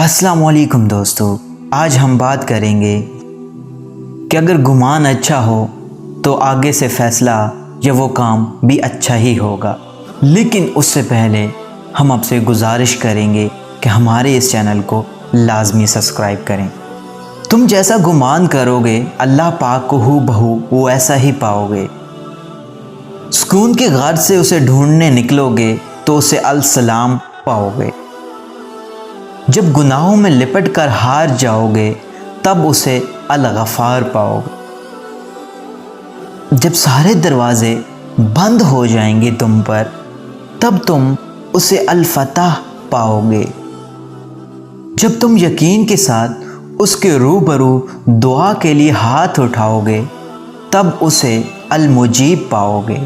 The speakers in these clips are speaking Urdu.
السلام علیکم دوستو، آج ہم بات کریں گے کہ اگر گمان اچھا ہو تو آگے سے فیصلہ یا وہ کام بھی اچھا ہی ہوگا۔ لیکن اس سے پہلے ہم آپ سے گزارش کریں گے کہ ہمارے اس چینل کو لازمی سبسکرائب کریں۔ تم جیسا گمان کرو گے اللہ پاک کو ہو بہو وہ ایسا ہی پاؤ گے۔ سکون کی غار سے اسے ڈھونڈنے نکلو گے تو اسے السلام پاؤ گے۔ جب گناہوں میں لپٹ کر ہار جاؤ گے تب اسے الغفار پاؤ گے۔ جب سارے دروازے بند ہو جائیں گے تم پر تب تم اسے الفتح پاؤ گے۔ جب تم یقین کے ساتھ اس کے روبرو دعا کے لیے ہاتھ اٹھاؤ گے تب اسے المجیب پاؤ گے۔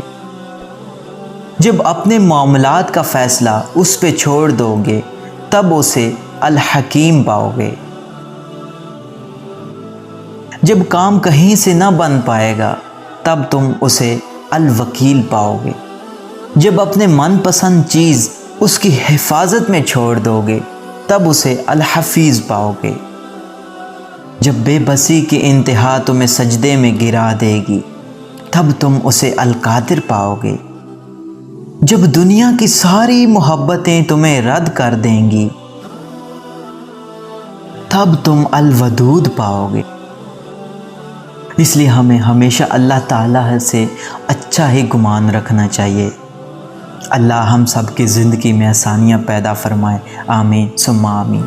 جب اپنے معاملات کا فیصلہ اس پہ چھوڑ دو گے تب اسے الحکیم پاؤ گے۔ جب کام کہیں سے نہ بن پائے گا تب تم اسے الوکیل پاؤ گے۔ جب اپنے من پسند چیز اس کی حفاظت میں چھوڑ دو گے تب اسے الحفیظ پاؤ گے۔ جب بے بسی کی انتہا تمہیں سجدے میں گرا دے گی تب تم اسے القادر پاؤ گے۔ جب دنیا کی ساری محبتیں تمہیں رد کر دیں گی تب تم الودود پاؤ گے۔ اس لیے ہمیں ہمیشہ اللہ تعالیٰ سے اچھا ہی گمان رکھنا چاہیے۔ اللہ ہم سب کی زندگی میں آسانیاں پیدا فرمائے، آمین ثم آمین۔